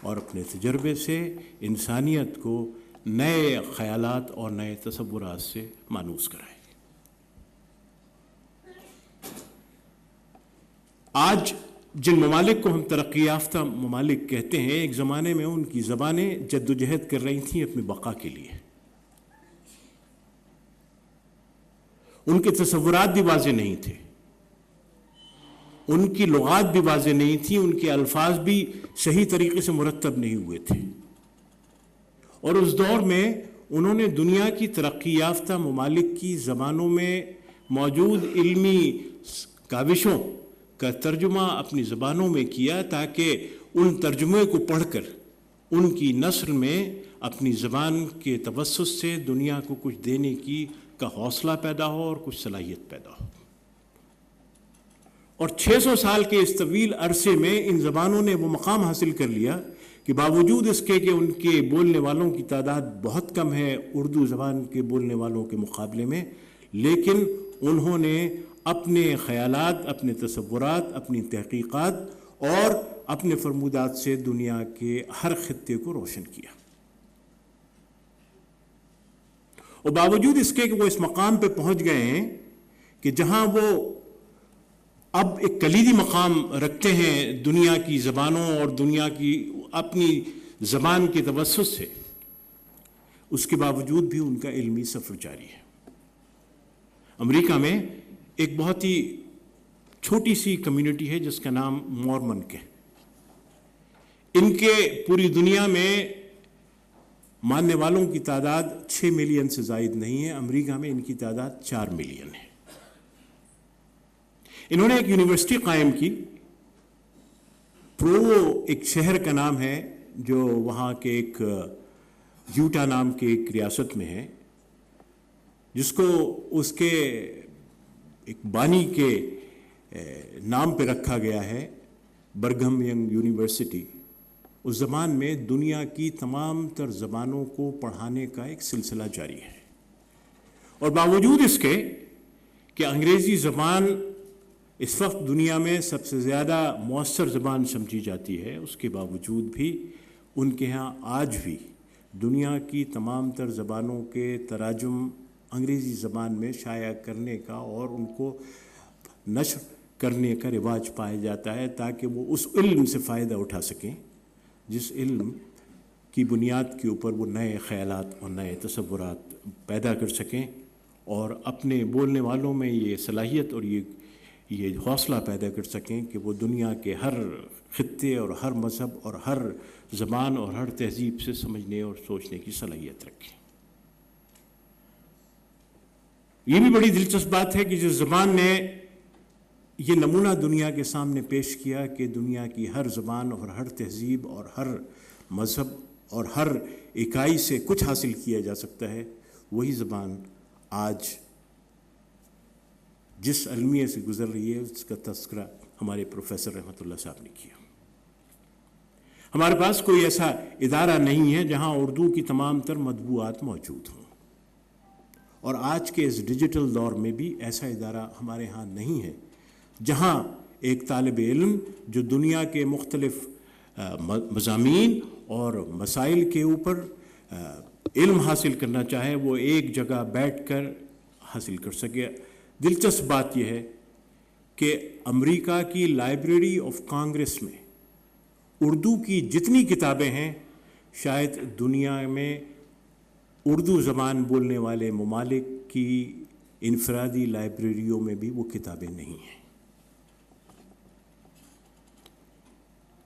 اور اپنے تجربے سے انسانیت کو نئے خیالات اور نئے تصورات سے مانوس کرائے۔ آج جن ممالک کو ہم ترقی یافتہ ممالک کہتے ہیں، ایک زمانے میں ان کی زبانیں جد و جہد کر رہی تھیں اپنی بقا کے لیے۔ ان کے تصورات بھی واضح نہیں تھے، ان کی لغات بھی واضح نہیں تھیں، ان کے الفاظ بھی صحیح طریقے سے مرتب نہیں ہوئے تھے، اور اس دور میں انہوں نے دنیا کی ترقی یافتہ ممالک کی زبانوں میں موجود علمی کاوشوں کا ترجمہ اپنی زبانوں میں کیا، تاکہ ان ترجمے کو پڑھ کر ان کی نسل میں اپنی زبان کے توسط سے دنیا کو کچھ دینے کا حوصلہ پیدا ہو اور کچھ صلاحیت پیدا ہو۔ اور 600 سال کے اس طویل عرصے میں ان زبانوں نے وہ مقام حاصل کر لیا کہ باوجود اس کے کہ ان کے بولنے والوں کی تعداد بہت کم ہے اردو زبان کے بولنے والوں کے مقابلے میں، لیکن انہوں نے اپنے خیالات، اپنے تصورات، اپنی تحقیقات اور اپنے فرمودات سے دنیا کے ہر خطے کو روشن کیا۔ اور باوجود اس کے کہ وہ اس مقام پہ پہنچ گئے ہیں کہ جہاں وہ اب ایک کلیدی مقام رکھتے ہیں دنیا کی زبانوں اور دنیا کی اپنی زبان کے توسط سے، اس کے باوجود بھی ان کا علمی سفر جاری ہے۔ امریکہ میں ایک بہت ہی چھوٹی سی کمیونٹی ہے جس کا نام مورمن ہے۔ ان کے پوری دنیا میں ماننے والوں کی تعداد 6 ملین سے زائد نہیں ہے، امریکہ میں ان کی تعداد 4 ملین ہے۔ انہوں نے ایک یونیورسٹی قائم کی، پروو ایک شہر کا نام ہے جو وہاں کے ایک یوٹا نام کے ایک ریاست میں ہے، جس کو اس کے ایک بانی کے نام پہ رکھا گیا ہے، برگھم ینگ یونیورسٹی۔ اس زبان میں دنیا کی تمام تر زبانوں کو پڑھانے کا ایک سلسلہ جاری ہے، اور باوجود اس کے کہ انگریزی زبان اس وقت دنیا میں سب سے زیادہ مؤثر زبان سمجھی جاتی ہے، اس کے باوجود بھی ان کے ہاں آج بھی دنیا کی تمام تر زبانوں کے تراجم انگریزی زبان میں شائع کرنے کا اور ان کو نشر کرنے کا رواج پایا جاتا ہے، تاکہ وہ اس علم سے فائدہ اٹھا سکیں جس علم کی بنیاد کے اوپر وہ نئے خیالات اور نئے تصورات پیدا کر سکیں، اور اپنے بولنے والوں میں یہ صلاحیت اور یہ حوصلہ پیدا کر سکیں کہ وہ دنیا کے ہر خطے اور ہر مذہب اور ہر زبان اور ہر تہذیب سے سمجھنے اور سوچنے کی صلاحیت رکھیں۔ یہ بھی بڑی دلچسپ بات ہے کہ جس زبان نے یہ نمونہ دنیا کے سامنے پیش کیا کہ دنیا کی ہر زبان اور ہر تہذیب اور ہر مذہب اور ہر اکائی سے کچھ حاصل کیا جا سکتا ہے، وہی زبان آج جس المیہ سے گزر رہی ہے اس کا تذکرہ ہمارے پروفیسر رحمت اللہ صاحب نے کیا۔ ہمارے پاس کوئی ایسا ادارہ نہیں ہے جہاں اردو کی تمام تر مطبوعات موجود ہوں، اور آج کے اس ڈیجیٹل دور میں بھی ایسا ادارہ ہمارے ہاں نہیں ہے جہاں ایک طالب علم جو دنیا کے مختلف مضامین اور مسائل کے اوپر علم حاصل کرنا چاہے وہ ایک جگہ بیٹھ کر حاصل کر سکے۔ دلچسپ بات یہ ہے کہ امریکہ کی لائبریری آف کانگریس میں اردو کی جتنی کتابیں ہیں، شاید دنیا میں اردو زبان بولنے والے ممالک کی انفرادی لائبریریوں میں بھی وہ کتابیں نہیں ہیں۔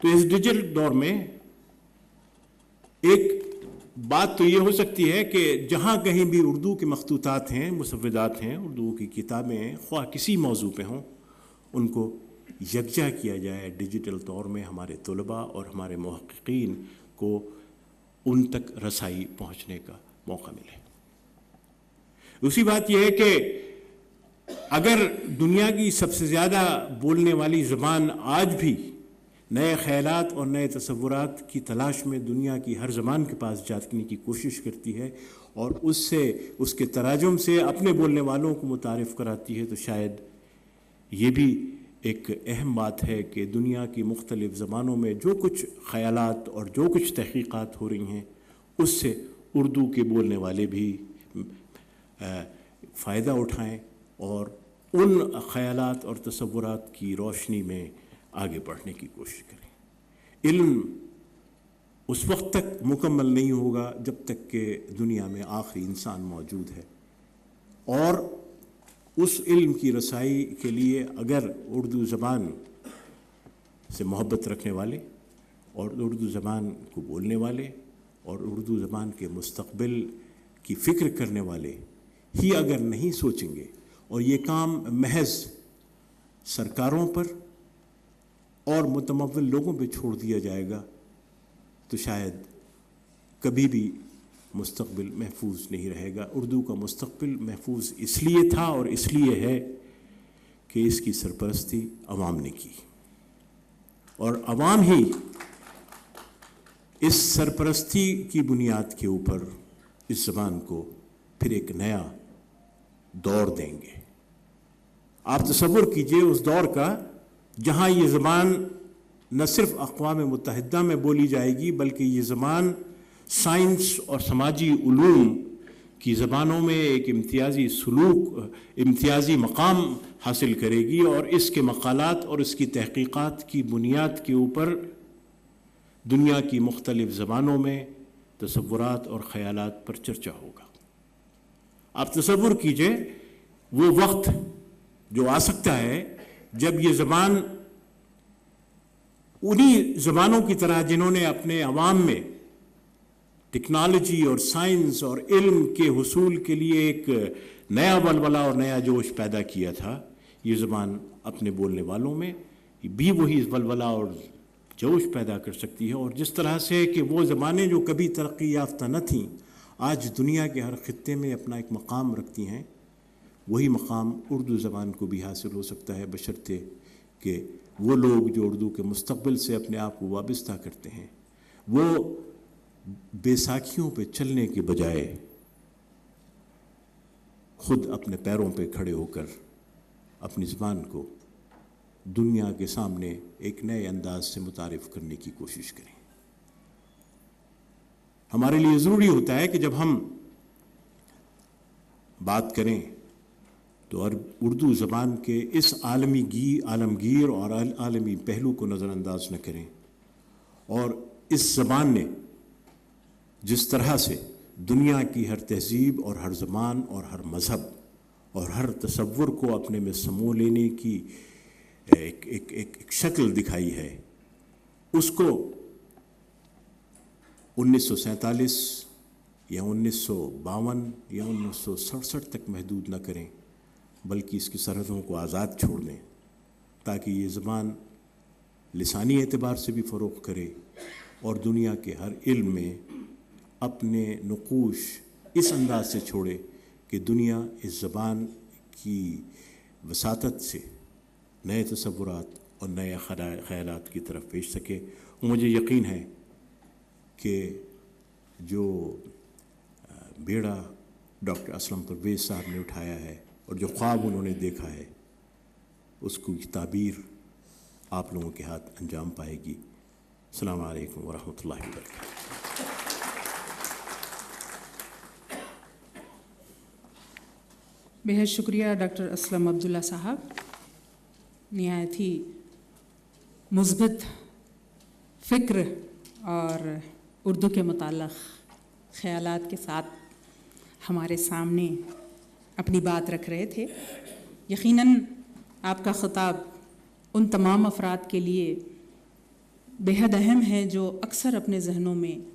تو اس ڈیجیٹل دور میں ایک بات تو یہ ہو سکتی ہے کہ جہاں کہیں بھی اردو کے مخطوطات ہیں، مسودات ہیں، اردو کی کتابیں ہیں، خواہ کسی موضوع پہ ہوں، ان کو یکجا کیا جائے ڈیجیٹل طور میں، ہمارے طلباء اور ہمارے محققین کو ان تک رسائی پہنچنے کا موقع ملے۔ دوسری بات یہ ہے کہ اگر دنیا کی سب سے زیادہ بولنے والی زبان آج بھی نئے خیالات اور نئے تصورات کی تلاش میں دنیا کی ہر زبان کے پاس جانے کی کوشش کرتی ہے اور اس کے تراجم سے اپنے بولنے والوں کو متعارف کراتی ہے، تو شاید یہ بھی ایک اہم بات ہے کہ دنیا کی مختلف زبانوں میں جو کچھ خیالات اور جو کچھ تحقیقات ہو رہی ہیں اس سے اردو کے بولنے والے بھی فائدہ اٹھائیں اور ان خیالات اور تصورات کی روشنی میں آگے بڑھنے کی کوشش کریں۔ علم اس وقت تک مکمل نہیں ہوگا جب تک کہ دنیا میں آخری انسان موجود ہے، اور اس علم کی رسائی کے لیے اگر اردو زبان سے محبت رکھنے والے اور اردو زبان کو بولنے والے اور اردو زبان کے مستقبل کی فکر کرنے والے ہی اگر نہیں سوچیں گے اور یہ کام محض سرکاروں پر اور متمول لوگوں پہ چھوڑ دیا جائے گا تو شاید کبھی بھی مستقبل محفوظ نہیں رہے گا۔ اردو کا مستقبل محفوظ اس لیے تھا اور اس لیے ہے کہ اس کی سرپرستی عوام نے کی، اور عوام ہی اس سرپرستی کی بنیاد کے اوپر اس زبان کو پھر ایک نیا دور دیں گے۔ آپ تصور کیجئے اس دور کا جہاں یہ زبان نہ صرف اقوام متحدہ میں بولی جائے گی بلکہ یہ زبان سائنس اور سماجی علوم کی زبانوں میں ایک امتیازی مقام حاصل کرے گی، اور اس کے مقالات اور اس کی تحقیقات کی بنیاد کے اوپر دنیا کی مختلف زبانوں میں تصورات اور خیالات پر چرچا ہوگا۔ آپ تصور کیجئے وہ وقت جو آ سکتا ہے جب یہ زبان انہی زبانوں کی طرح جنہوں نے اپنے عوام میں ٹیکنالوجی اور سائنس اور علم کے حصول کے لیے ایک نیا ولولہ اور نیا جوش پیدا کیا تھا، یہ زبان اپنے بولنے والوں میں بھی وہی ولولہ اور جوش پیدا کر سکتی ہے، اور جس طرح سے کہ وہ زبانیں جو کبھی ترقی یافتہ نہ تھیں آج دنیا کے ہر خطے میں اپنا ایک مقام رکھتی ہیں، وہی مقام اردو زبان کو بھی حاصل ہو سکتا ہے، بشرطے کہ وہ لوگ جو اردو کے مستقبل سے اپنے آپ کو وابستہ کرتے ہیں وہ بے ساکھیوں پہ چلنے کے بجائے خود اپنے پیروں پہ کھڑے ہو کر اپنی زبان کو دنیا کے سامنے ایک نئے انداز سے متعارف کرنے کی کوشش کریں۔ ہمارے لیے ضروری ہوتا ہے کہ جب ہم بات کریں تو اردو زبان کے اس عالمگیر اور عالمی پہلو کو نظر انداز نہ کریں، اور اس زبان نے جس طرح سے دنیا کی ہر تہذیب اور ہر زبان اور ہر مذہب اور ہر تصور کو اپنے میں سمو لینے کی ایک شکل دکھائی ہے، اس کو 1947 یا 1952 یا 1967 تک محدود نہ کریں، بلکہ اس کی سرحدوں کو آزاد چھوڑ دیں تاکہ یہ زبان لسانی اعتبار سے بھی فروغ کرے اور دنیا کے ہر علم میں اپنے نقوش اس انداز سے چھوڑے کہ دنیا اس زبان کی وساطت سے نئے تصورات اور نئے خیالات کی طرف بھیج سکے۔ مجھے یقین ہے کہ جو بیڑا ڈاکٹر اسلم پرویز صاحب نے اٹھایا ہے اور جو خواب انہوں نے دیکھا ہے اس کی تعبیر آپ لوگوں کے ہاتھ انجام پائے گی۔ السلام علیکم ورحمۃ اللہ وبرکاتہ۔ بہت شکریہ ڈاکٹر اسلم عبداللہ صاحب، نہایت ہی مثبت فکر اور اردو کے متعلق خیالات کے ساتھ ہمارے سامنے اپنی بات رکھ رہے تھے۔ یقیناً آپ کا خطاب ان تمام افراد کے لیے بے حد اہم ہے جو اکثر اپنے ذہنوں میں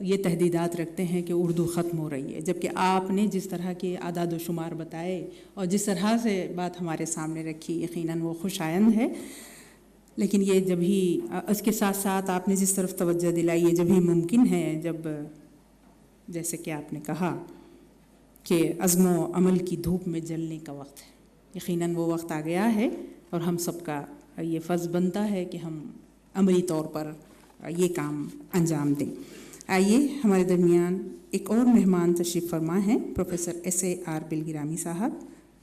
یہ تہدیدات رکھتے ہیں کہ اردو ختم ہو رہی ہے، جبکہ آپ نے جس طرح کے اعداد و شمار بتائے اور جس طرح سے بات ہمارے سامنے رکھی یقیناً وہ خوش آئند ہے۔ لیکن یہ جب ہی اس کے ساتھ ساتھ آپ نے جس طرف توجہ دلائی یہ جب ہی ممکن ہے جب جیسے کہ آپ نے کہا کہ عزم و عمل کی دھوپ میں جلنے کا وقت ہے، یقیناً وہ وقت آ گیا ہے اور ہم سب کا یہ فرض بنتا ہے کہ ہم عملی طور پر یہ کام انجام دیں۔ آئیے ہمارے درمیان ایک اور مہمان تشریف فرما ہیں، professor S A R Bilgrami صاحب،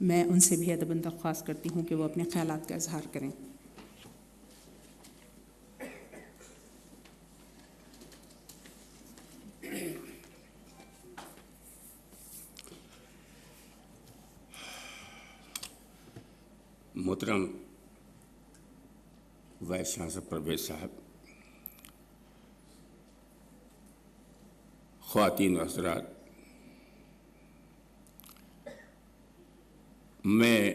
میں ان سے بھی ادباً درخواست کرتی ہوں کہ وہ اپنے خیالات کا اظہار کریں۔ محترم وائس چانسلر پرویز صاحب، خواتین و حضرات، میں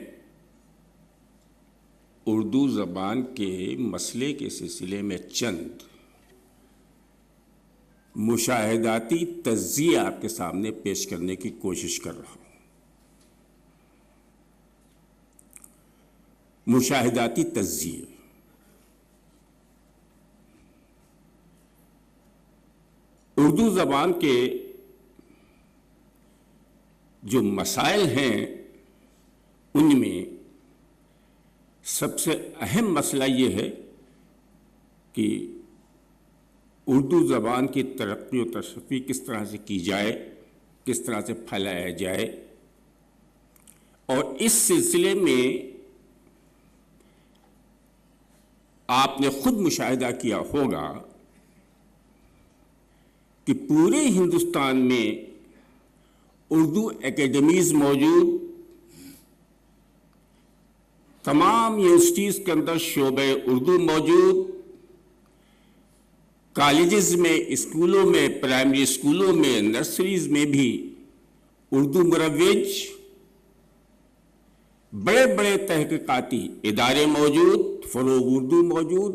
اردو زبان کے مسئلے کے سلسلے میں چند مشاہداتی تجزیے آپ کے سامنے پیش کرنے کی کوشش کر رہا ہوں۔ مشاہداتی تجزیے، اردو زبان کے جو مسائل ہیں ان میں سب سے اہم مسئلہ یہ ہے کہ اردو زبان کی ترقی و تشریح کس طرح سے کی جائے، کس طرح سے پھیلایا جائے، اور اس سلسلے میں آپ نے خود مشاہدہ کیا ہوگا کہ پورے ہندوستان میں اردو اکیڈمیز موجود، تمام یونیورسٹیز کے اندر شعبہ اردو موجود، کالجز میں، اسکولوں میں، پرائمری اسکولوں میں، نرسریز میں بھی اردو مروج، بڑے بڑے تحقیقاتی ادارے موجود، فروغ اردو موجود،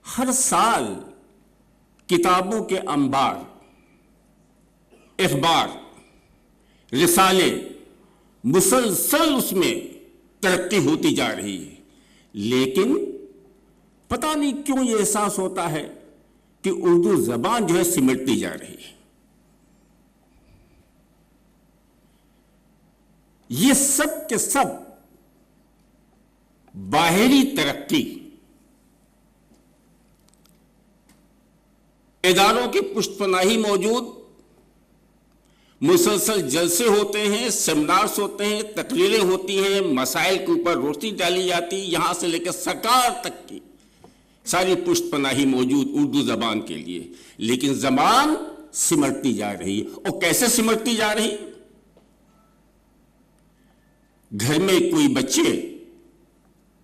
ہر سال کتابوں کے انبار، اخبار، رسالے، مسلسل اس میں ترقی ہوتی جا رہی ہے، لیکن پتہ نہیں کیوں یہ احساس ہوتا ہے کہ اردو زبان جو ہے سمٹتی جا رہی ہے۔ یہ سب کے سب باہری ترقی، اداروں کی پشت پناہی موجود، مسلسل جلسے ہوتے ہیں، سیمینارز ہوتے ہیں، تقریریں ہوتی ہیں، مسائل کے اوپر روشنی ڈالی جاتی، یہاں سے لے کر سرکار تک کی ساری پشت پناہی موجود اردو زبان کے لیے، لیکن زبان سمٹتی جا رہی ہے۔ اور کیسے سمٹتی جا رہی؟ گھر میں کوئی بچے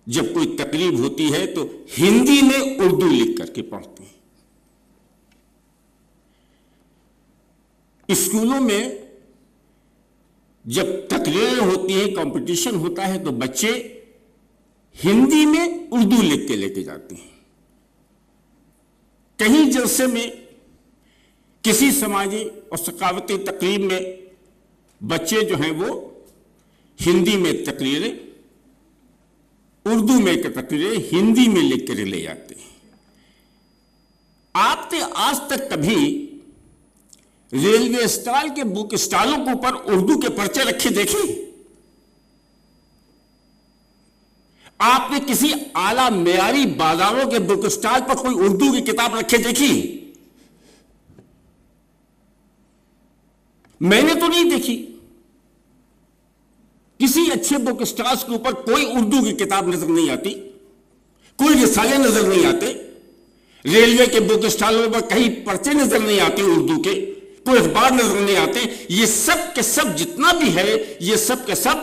جب کوئی تقریب ہوتی ہے تو ہندی میں اردو لکھ کر کے پڑھتے ہیں، اسکولوں میں جب تقریریں ہوتی ہیں، کمپٹیشن ہوتا ہے تو بچے ہندی میں اردو لکھ کے لے کے جاتے ہیں، کہیں جلسے میں، کسی سماجی اور ثقافتی تقریب میں بچے جو ہیں وہ ہندی میں تقریریں، اردو میں تقریریں ہندی میں لکھ کر لے جاتے ہیں۔ آپ نے آج تک کبھی ریلوے اسٹال کے بک اسٹالوں کے اوپر اردو کے پرچے رکھے دیکھے؟ آپ نے کسی اعلیٰ معیاری بازاروں کے بک اسٹال پر کوئی اردو کی کتاب رکھے دیکھی؟ میں نے تو نہیں دیکھی۔ کسی اچھے بک اسٹالز کے اوپر کوئی اردو کی کتاب نظر نہیں آتی، کوئی رسالے نظر نہیں آتے، ریلوے کے بک اسٹالوں پر کہیں پرچے نظر نہیں آتے اردو کے، کوئی اخبار نظر نہیں آتے۔ یہ سب کے سب جتنا بھی ہے، یہ سب کے سب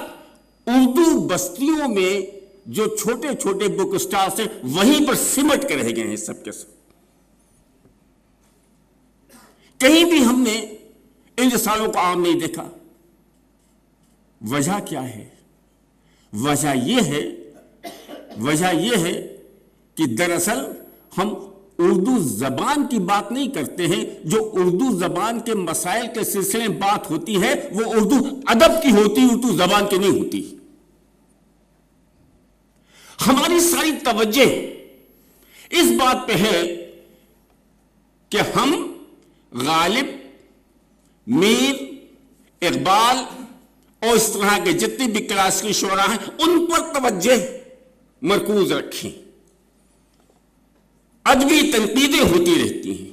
اردو بستیوں میں جو چھوٹے چھوٹے بک اسٹالز ہیں وہیں پر سمٹ کے رہ گئے ہیں سب کے سب۔ کہیں بھی ہم نے ان رسالوں کو عام نہیں دیکھا۔ وجہ کیا ہے؟ وجہ یہ ہے کہ دراصل ہم اردو زبان کی بات نہیں کرتے ہیں، جو اردو زبان کے مسائل کے سلسلے میں بات ہوتی ہے وہ اردو ادب کی ہوتی، اردو زبان کی نہیں ہوتی۔ ہماری ساری توجہ اس بات پہ ہے کہ ہم غالب، میر، اقبال اور اس طرح کے جتنے بھی کلاسیکی شعراء ہیں ان پر توجہ مرکوز رکھیں۔ ادبی تنقیدیں ہوتی رہتی ہیں،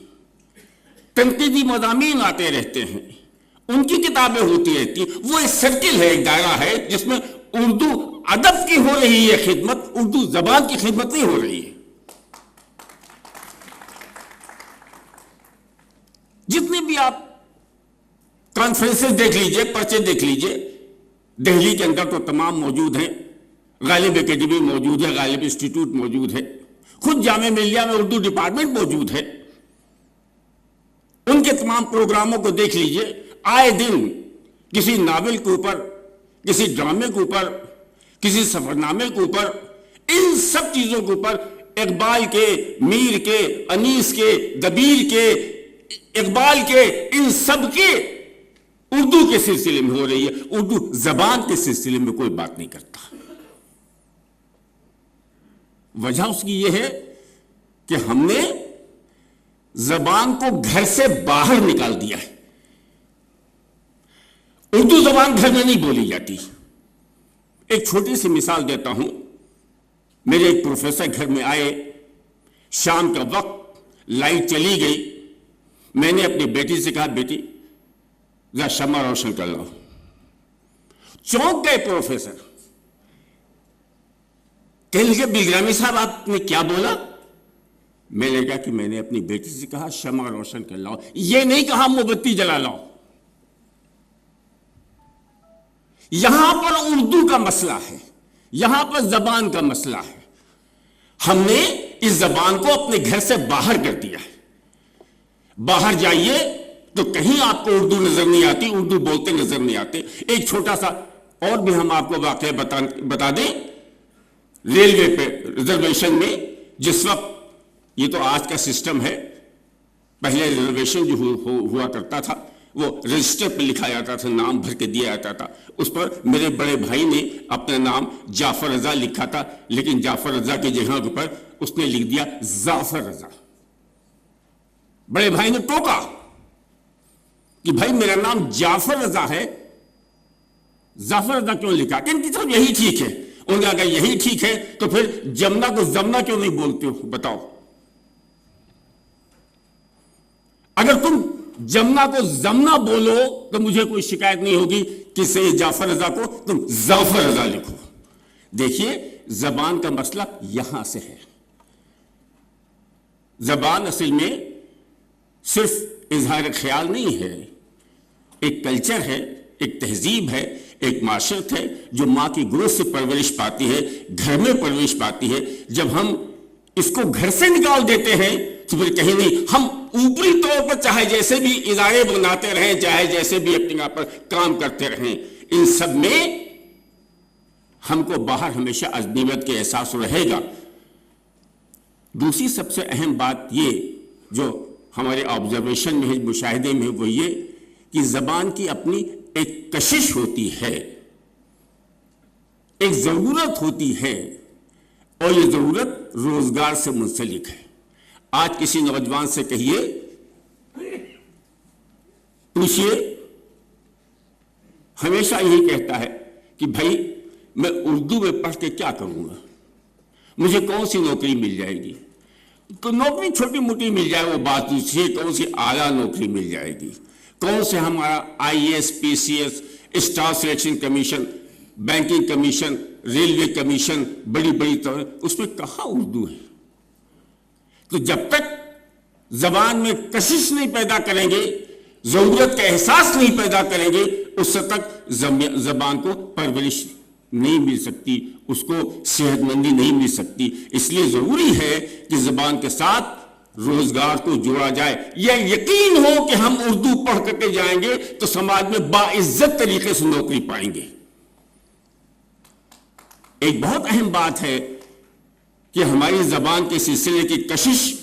تنقیدی مضامین آتے رہتے ہیں، ان کی کتابیں ہوتی رہتی ہیں. وہ ایک سرکل ہے, ایک دائرہ ہے جس میں اردو ادب کی ہو رہی ہے خدمت, اردو زبان کی خدمت نہیں ہو رہی ہے. جتنے بھی آپ کانفرنسز دیکھ لیجئے, پرچے دیکھ لیجئے, دہلی کے اندر تو تمام موجود ہیں. غالب اکیڈمی موجود ہے, غالب انسٹیٹیوٹ موجود ہے, خود جامعہ ملیہ میں اردو ڈپارٹمنٹ موجود ہے. ان کے تمام پروگراموں کو دیکھ لیجئے. آئے دن کسی ناول کے اوپر, کسی ڈرامے کے اوپر, کسی سفرنامے کے اوپر, ان سب چیزوں کے اوپر اقبال کے, میر کے, انیس کے, دبیر کے, اقبال کے, ان سب کے اردو کے سلسلے میں ہو رہی ہے. اردو زبان کے سلسلے میں کوئی بات نہیں کرتا. وجہ اس کی یہ ہے کہ ہم نے زبان کو گھر سے باہر نکال دیا ہے. اردو زبان گھر میں نہیں بولی جاتی. ایک چھوٹی سی مثال دیتا ہوں. میرے ایک پروفیسر گھر میں آئے, شام کا وقت, لائٹ چلی گئی. میں نے اپنی بیٹی سے کہا, بیٹی ذرا شمع روشن کر لاؤ. چونک گئے پروفیسر. کہنے لگے, بلگرامی صاحب آپ نے کیا بولا؟ میں نے کہا کہ میں نے اپنی بیٹی سے کہا شمع روشن کر لاؤ, یہ نہیں کہا موم بتی جلا لاؤ. یہاں پر اردو کا مسئلہ ہے, یہاں پر زبان کا مسئلہ ہے. ہم نے اس زبان کو اپنے گھر سے باہر کر دیا ہے. باہر جائیے تو کہیں آپ کو اردو نظر نہیں آتی, اردو بولتے نظر نہیں آتے. ایک چھوٹا سا اور بھی ہم آپ کو واقعہ بتا دیں. ریلوے پہ ریزرویشن میں جس وقت, یہ تو آج کا سسٹم ہے, پہلے ریزرویشن جو ہوا کرتا تھا وہ رجسٹر پہ لکھا جاتا تھا, نام بھر کے دیا جاتا تھا. اس پر میرے بڑے بھائی نے اپنا نام جعفر رضا لکھا تھا, لیکن جعفر رضا کی جگہ پر اس نے لکھ دیا ظافر رضا. بڑے بھائی نے ٹوکا کہ بھائی میرا نام جعفر رضا ہے, ظافر رضا کیوں لکھا؟ کہ ان کی طرف یہی ٹھیک ہے. انہوں نے کہا کہ یہی ٹھیک ہے تو پھر جمنا کو زمنا کیوں نہیں بولتے ہو بتاؤ؟ اگر تم جمنا کو زمنا بولو تو مجھے کوئی شکایت نہیں ہوگی, کس سے جعفر رضا کو تم ظافر رضا لکھو. دیکھیے زبان کا مسئلہ یہاں سے ہے. زبان اصل میں صرف اظہار خیال نہیں ہے, ایک کلچر ہے, ایک تہذیب ہے, ایک معاشرت ہے جو ماں کی گود سے پرورش پاتی ہے, گھر میں پرورش پاتی ہے. جب ہم اس کو گھر سے نکال دیتے ہیں تو پھر کہیں نہیں. ہم اوپری طور پر چاہے جیسے بھی ادارے بناتے رہیں, چاہے جیسے بھی اپنی جگہ پر کام کرتے رہیں, ان سب میں ہم کو باہر ہمیشہ اجنبیت کے احساس رہے گا. دوسری سب سے اہم بات یہ جو ہمارے آبزرویشن میں ہے, مشاہدے میں, وہ یہ کہ زبان کی اپنی ایک کشش ہوتی ہے, ایک ضرورت ہوتی ہے, اور یہ ضرورت روزگار سے منسلک ہے. آج کسی نوجوان سے کہیے, پوچھئے, ہمیشہ یہی کہتا ہے کہ بھائی میں اردو میں پڑھ کے کیا کروں گا, مجھے کون سی نوکری مل جائے گی؟ تو نوکری چھوٹی موٹی مل جائے وہ بات دوسری ہے, کون سی اعلیٰ نوکری مل جائے گی, کون سے ہمارا I A S, P C S, staff selection commission, banking commission, railway commission, بڑی بڑی طور, اس میں کہاں اردو ہے؟ تو جب تک زبان میں کشش نہیں پیدا کریں گے, ضرورت کا احساس نہیں پیدا کریں گے, اس تک زبان کو پرورش نہیں مل سکتی, اس کو صحت مندی نہیں مل سکتی. اس لیے ضروری ہے کہ زبان کے ساتھ روزگار کو جوڑا جائے. یہ یقین ہو کہ ہم اردو پڑھ کر کے جائیں گے تو سماج میں باعزت طریقے سے نوکری پائیں گے. ایک بہت اہم بات ہے کہ ہماری زبان کے سلسلے کی کشش,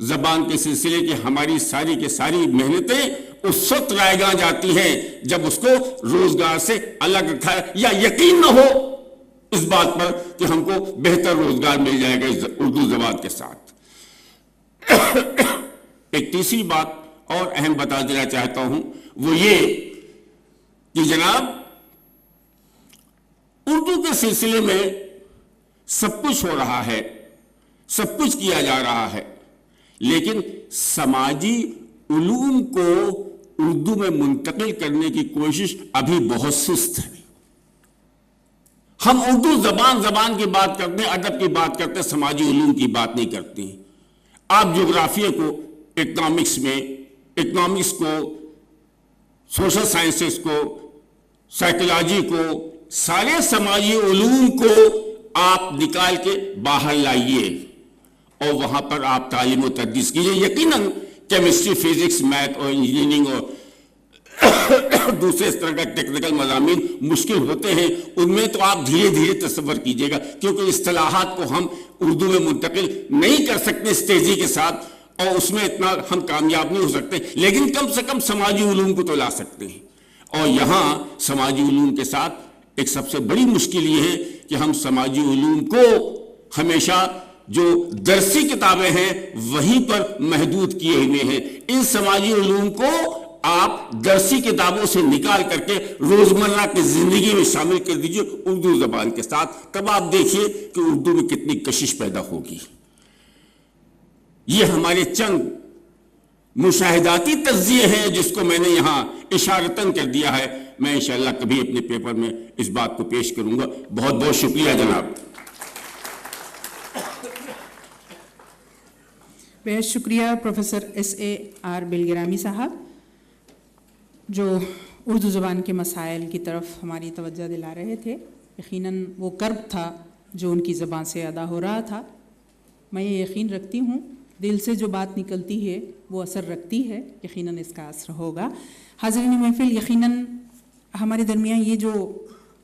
زبان کے سلسلے کی ہماری ساری کے ساری محنتیں اس وقت رائیگاں جاتی ہیں جب اس کو روزگار سے الگ رکھا ہے, یا یقین نہ ہو اس بات پر کہ ہم کو بہتر روزگار مل جائے گا اردو زبان کے ساتھ. ایک تیسری بات اور اہم بتا دینا چاہتا ہوں, وہ یہ کہ جناب اردو کے سلسلے میں سب کچھ ہو رہا ہے, سب کچھ کیا جا رہا ہے, لیکن سماجی علوم کو اردو میں منتقل کرنے کی کوشش ابھی بہت سست ہے. ہم اردو زبان کی بات کرتے ہیں, ادب کی بات کرتے ہیں, سماجی علوم کی بات نہیں کرتے ہیں. آپ جغرافیہ کو اکنامکس کو, سوشل سائنسز کو, سائیکولوجی کو, سارے سماجی علوم کو آپ نکال کے باہر لائیے اور وہاں پر آپ تعلیم و تدریس کیجیے. یقیناً کیمسٹری, فزکس, میتھ اور انجینئرنگ اور دوسرے اس طرح کا ٹیکنیکل مضامین مشکل ہوتے ہیں, ان میں تو آپ دھیرے دھیرے تصور کیجیے گا, کیونکہ اصطلاحات کو ہم اردو میں منتقل نہیں کر سکتے اس تیزی کے ساتھ, اور اس میں اتنا ہم کامیاب نہیں ہو سکتے, لیکن کم سے کم سماجی علوم کو تو لا سکتے ہیں. اور یہاں سماجی علوم کے ساتھ ایک سب سے بڑی مشکل یہ ہے کہ ہم سماجی علوم کو ہمیشہ جو درسی کتابیں ہیں وہیں پر محدود کیے ہوئے ہیں. ان سماجی علوم کو آپ درسی کتابوں سے نکال کر کے روزمرہ کی زندگی میں شامل کر دیجئے اردو زبان کے ساتھ, تب آپ دیکھیے کہ اردو میں کتنی کشش پیدا ہوگی. یہ ہمارے چند مشاہداتی تجزیے ہیں جس کو میں نے یہاں اشارتاً کر دیا ہے. میں انشاءاللہ کبھی اپنے پیپر میں اس بات کو پیش کروں گا. بہت بہت شکریہ جناب. بہت شکریہ professor S A R Bilgrami صاحب, جو اردو زبان کے مسائل کی طرف ہماری توجہ دلا رہے تھے. یقیناً وہ کرب تھا جو ان کی زبان سے ادا ہو رہا تھا. میں یہ یقین رکھتی ہوں دل سے جو بات نکلتی ہے وہ اثر رکھتی ہے, یقیناً اس کا اثر ہوگا. حاضرین محفل, یقیناً ہمارے درمیان یہ جو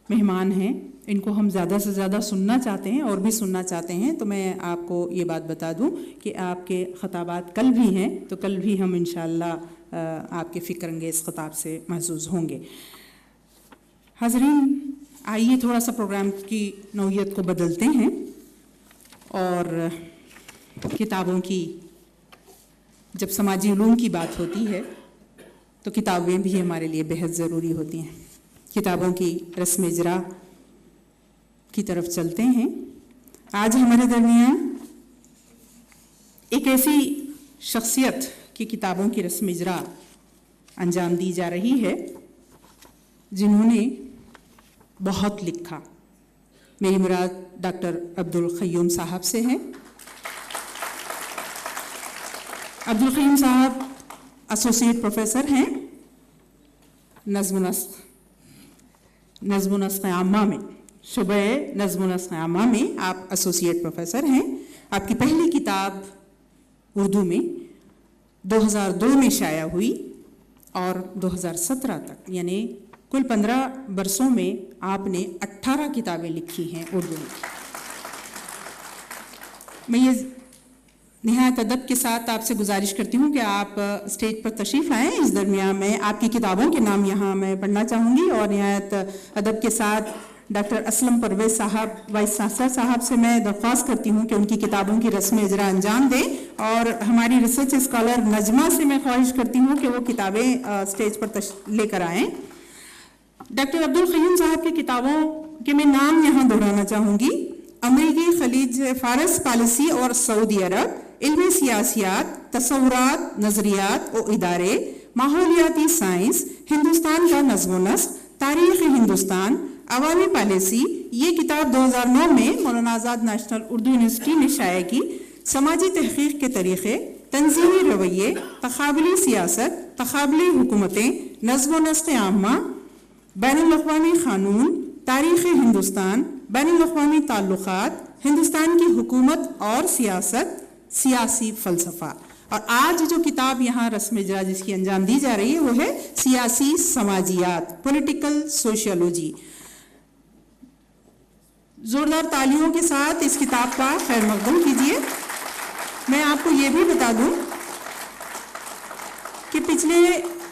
مہمان ہیں ان کو ہم زیادہ سے زیادہ سننا چاہتے ہیں اور بھی سننا چاہتے ہیں. تو میں آپ کو یہ بات بتا دوں کہ آپ کے خطابات کل بھی ہیں, تو کل بھی ہم انشاءاللہ آپ کے فکر انگیز خطاب سے محظوظ ہوں گے. حاضرین, آئیے تھوڑا سا پروگرام کی نوعیت کو بدلتے ہیں اور کتابوں کی, جب سماجی علوم کی بات ہوتی ہے تو کتابیں بھی ہمارے لیے بہت ضروری ہوتی ہیں. کتابوں کی رسم اجرا کی طرف چلتے ہیں. آج ہمارے درمیان ایک ایسی شخصیت کی کتابوں کی رسم اجرا انجام دی جا رہی ہے جنہوں نے بہت لکھا. میری مراد ڈاکٹر عبدالقیوم صاحب سے ہے. عبدالقیوم صاحب ایسوسیٹ پروفیسر ہیں نظم و نسق عامہ میں, شعبہ نظم و نسق عامہ میں آپ ایسوسیٹ پروفیسر ہیں. آپ کی پہلی کتاب اردو میں 2002 میں شائع ہوئی اور 2017 تک, یعنی کل 15 برسوں میں آپ نے 18 کتابیں لکھی ہیں اردو میں. میں یہ نہایت ادب کے ساتھ آپ سے گزارش کرتی ہوں کہ آپ اسٹیج پر تشریف لائیں. اس درمیان میں آپ کی کتابوں کے نام یہاں میں پڑھنا چاہوں گی, اور نہایت ادب کے ساتھ ڈاکٹر اسلم پرویز صاحب, وائس چانسلر صاحب سے میں درخواست کرتی ہوں کہ ان کی کتابوں کی رسم اجرا انجام دیں, اور ہماری ریسرچ اسکالر نجمہ سے میں خواہش کرتی ہوں کہ وہ کتابیں اسٹیج پر لے کر آئیں. ڈاکٹر عبدالقیوم صاحب کی کتابوں کے میں نام یہاں دہرانا چاہوں گی. امریکی خلیج فارس پالیسی اور سعودی عرب, علم سیاسیات, تصورات, نظریات و ادارے, ماحولیاتی سائنس, ہندوستان کا نظم و نسق, تاریخ ہندوستان, عوامی پالیسی. یہ کتاب 2009 میں مولانا آزاد نیشنل اردو یونیورسٹی نے شائع کی. سماجی تحقیق کے طریقے, تنظیمی رویے, تقابلی سیاست, تقابلی حکومتیں, نظم و نسق عامہ, بین الاقوامی قانون, تاریخ ہندوستان, بین الاقوامی تعلقات, ہندوستان کی حکومت اور سیاست, سیاسی فلسفہ. اور آج جو کتاب یہاں رسم اجرا جس کی انجام دی جا رہی ہے وہ ہے سیاسی سماجیات, پولیٹیکل سوشیولوجی. زوردار تالیوں کے ساتھ اس کتاب کا خیر مقدم کیجیے. میں آپ کو یہ بھی بتا دوں کہ پچھلے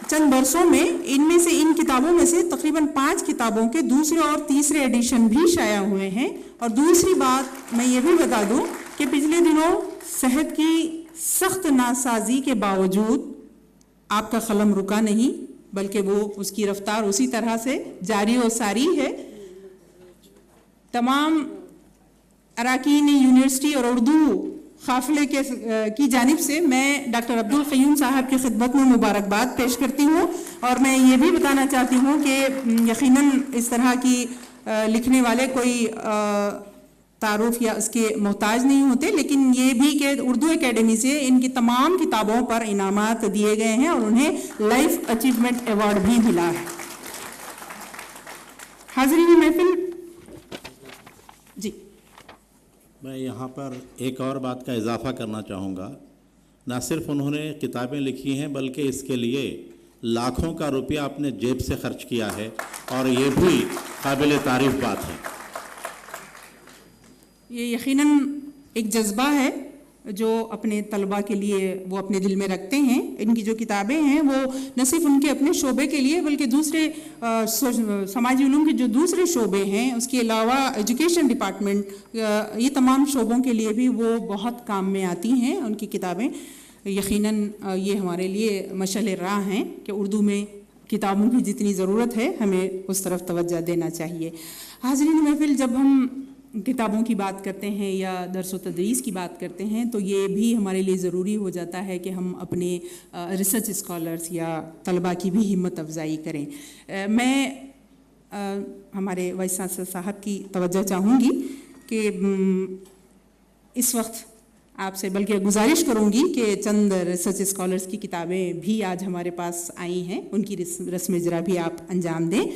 چند برسوں میں ان کتابوں میں سے تقریباً 5 کتابوں کے دوسرے اور تیسرے ایڈیشن بھی شائع ہوئے ہیں. اور دوسری بات میں یہ بھی بتا دوں کہ پچھلے دنوں صحت کی سخت ناسازی کے باوجود آپ کا قلم رکا نہیں, بلکہ وہ اس کی رفتار اسی طرح سے جاری و ساری ہے. تمام اراکین یونیورسٹی اور اردو قافلے کی جانب سے میں ڈاکٹر عبدالقیوم صاحب کی خدمت میں مبارکباد پیش کرتی ہوں، اور میں یہ بھی بتانا چاہتی ہوں کہ یقیناً اس طرح کی لکھنے والے کوئی تعارف یا اس کے محتاج نہیں ہوتے، لیکن یہ بھی کہ اردو اکیڈمی سے ان کی تمام کتابوں پر انعامات دیے گئے ہیں اور انہیں لائف اچیومنٹ ایوارڈ بھی ملا ہے۔ حاضرین محفل، جی میں یہاں پر ایک اور بات کا اضافہ کرنا چاہوں گا۔ نہ صرف انہوں نے کتابیں لکھی ہیں بلکہ اس کے لیے لاکھوں کا روپیہ اپنے جیب سے خرچ کیا ہے، اور یہ بھی قابل تعریف بات ہے۔ یہ یقیناً ایک جذبہ ہے جو اپنے طلباء کے لیے وہ اپنے دل میں رکھتے ہیں۔ ان کی جو کتابیں ہیں وہ نہ صرف ان کے اپنے شعبے کے لیے بلکہ دوسرے سماجی علوم کے جو دوسرے شعبے ہیں، اس کے علاوہ ایجوکیشن ڈپارٹمنٹ، یہ تمام شعبوں کے لیے بھی وہ بہت کام میں آتی ہیں ان کی کتابیں۔ یقیناً یہ ہمارے لیے مشعل راہ ہیں کہ اردو میں کتابوں کی جتنی ضرورت ہے ہمیں اس طرف توجہ دینا چاہیے۔ حاضرین محفل، جب ہم کتابوں کی بات کرتے ہیں یا درس و تدریس کی بات کرتے ہیں تو یہ بھی ہمارے لیے ضروری ہو جاتا ہے کہ ہم اپنے ریسرچ اسکالرس یا طلباء کی بھی ہمت افزائی کریں۔ میں ہمارے وائس چانسلر صاحب کی توجہ چاہوں گی کہ اس وقت آپ سے بلکہ گزارش کروں گی کہ چند ریسرچ اسکالرس کی کتابیں بھی آج ہمارے پاس آئی ہیں، ان کی رسم اجرا بھی آپ انجام دیں،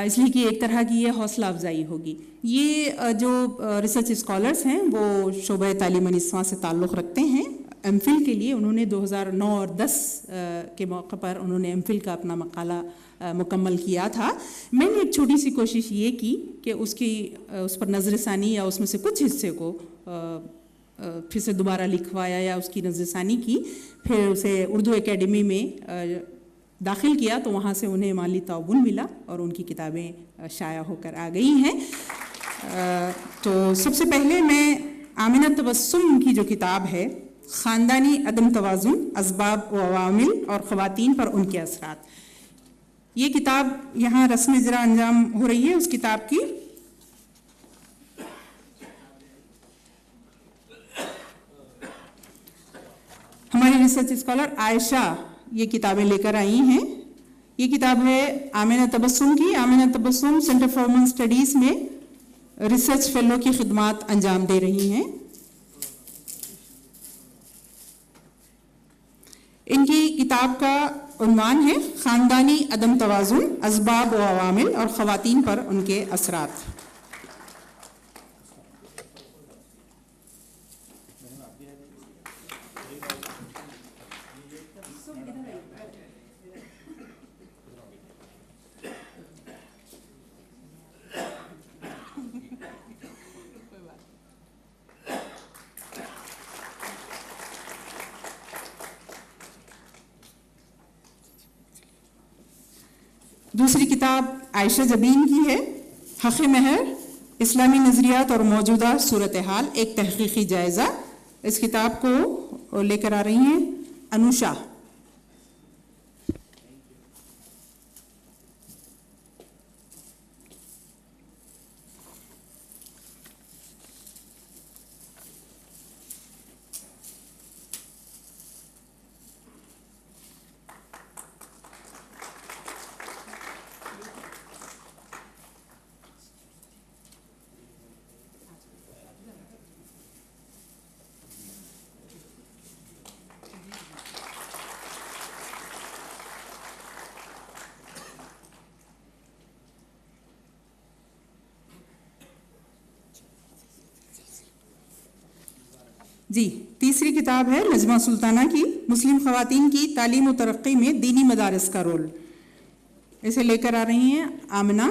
اس لیے کہ ایک طرح کی یہ حوصلہ افزائی ہوگی۔ یہ جو ریسرچ اسکالرس ہیں وہ شعبہ تعلیم نسواں سے تعلق رکھتے ہیں۔ ایم فل کے لیے انہوں نے 2009 اور 10 کے موقع پر انہوں نے ایم فل کا اپنا مقالہ مکمل کیا تھا۔ میں نے ایک چھوٹی سی کوشش یہ کی کہ اس پر نظر ثانی یا اس میں سے کچھ حصے کو پھر سے دوبارہ لکھوایا یا اس کی نظر ثانی کی، پھر اسے اردو اکیڈمی میں داخل کیا تو وہاں سے انہیں مالی تعاون ملا اور ان کی کتابیں شائع ہو کر آ گئی ہیں۔ تو سب سے پہلے میں آمنہ تبسم کی جو کتاب ہے، خاندانی عدم توازن، اسباب و عوامل اور خواتین پر ان کے اثرات، یہ کتاب یہاں رسم اجرا انجام ہو رہی ہے اس کتاب کی۔ ہماری ریسرچ اسکالر عائشہ یہ کتابیں لے کر آئی ہیں۔ یہ کتاب ہے آمنہ تبسم کی۔ آمنہ تبسم سینٹر فار وومن اسٹڈیز میں ریسرچ فیلو کی خدمات انجام دے رہی ہیں۔ ان کی کتاب کا عنوان ہے خاندانی عدم توازن، اسباب و عوامل اور خواتین پر ان کے اثرات۔ دوسری کتاب عائشہ جبین کی ہے، حق مہر، اسلامی نظریات اور موجودہ صورتحال، ایک تحقیقی جائزہ۔ اس کتاب کو لے کر آ رہی ہیں انوشا۔ جی، تیسری کتاب ہے نجمہ سلطانہ کی، مسلم خواتین کی تعلیم و ترقی میں دینی مدارس کا رول۔ اسے لے کر آ رہی ہیں Amna.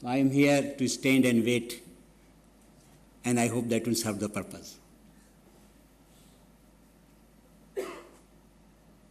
I am here to stand and wait, and I hope that will serve the purpose.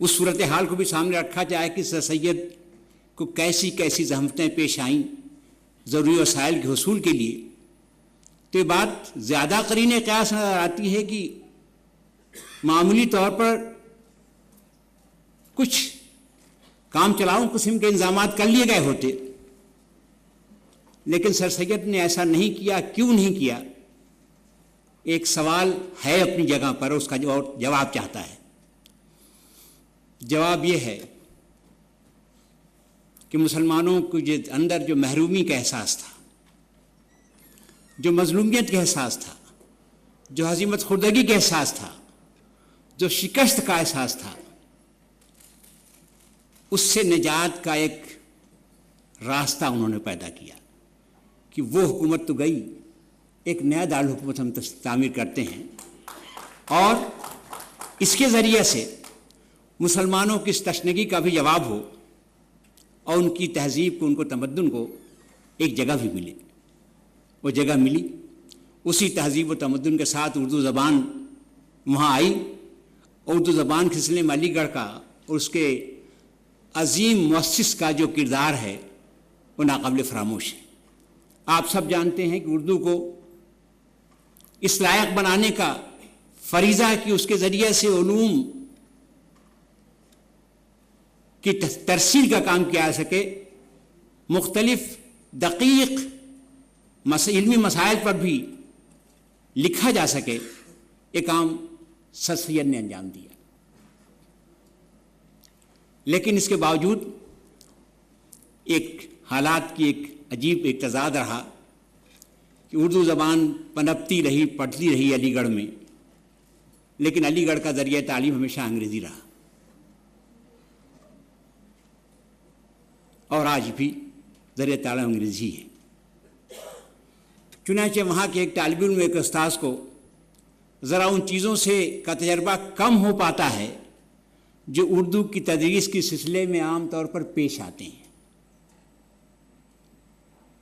اس صورتحال کو بھی سامنے رکھا جائے کہ سر سید کو کیسی کیسی زحمتیں پیش آئیں ضروری وسائل کے حصول کے لیے، تو یہ بات زیادہ قرین قیاس نظر آتی ہے کہ معمولی طور پر کچھ کام چلاؤ قسم کے انتظامات کر لیے گئے ہوتے، لیکن سر سید نے ایسا نہیں کیا. کیوں نہیں کیا؟ ایک سوال ہے اپنی جگہ پر، اس کا جواب چاہتا ہے. جواب یہ ہے کہ مسلمانوں کے اندر جو محرومی کا احساس تھا، جو مظلومیت کا احساس تھا، جو ہزیمت خوردگی کا احساس تھا، جو شکست کا احساس تھا، اس سے نجات کا ایک راستہ انہوں نے پیدا کیا کہ وہ حکومت تو گئی، ایک نیا دارالحکومت ہم تعمیر کرتے ہیں، اور اس کے ذریعے سے مسلمانوں کی اس تشنگی کا بھی جواب ہو اور ان کی تہذیب کو، ان کو تمدن کو ایک جگہ بھی ملے. وہ جگہ ملی. اسی تہذیب و تمدن کے ساتھ اردو زبان وہاں آئی. اردو زبان کے سلسلے میں علی گڑھ کا اور اس کے عظیم مؤسس کا جو کردار ہے وہ ناقابل فراموش ہے. آپ سب جانتے ہیں کہ اردو کو اس لائق بنانے کا فریضہ ہے کہ اس کے ذریعے سے علوم کی ترسیل کا کام کیا جا سکے، مختلف دقیق علمی مسائل پر بھی لکھا جا سکے. یہ کام سر سید نے انجام دیا. لیکن اس کے باوجود ایک حالات کی ایک عجیب ایک تضاد رہا کہ اردو زبان پنپتی رہی، پڑھتی رہی علی گڑھ میں، لیکن علی گڑھ کا ذریعہ تعلیم ہمیشہ انگریزی رہا، اور آج بھی ذریعہ تعلیم انگریزی ہے. چنانچہ وہاں کے ایک طالب علم، ایک استاذ کو ذرا ان چیزوں سے کا تجربہ کم ہو پاتا ہے جو اردو کی تدریس کے سلسلے میں عام طور پر پیش آتے ہیں.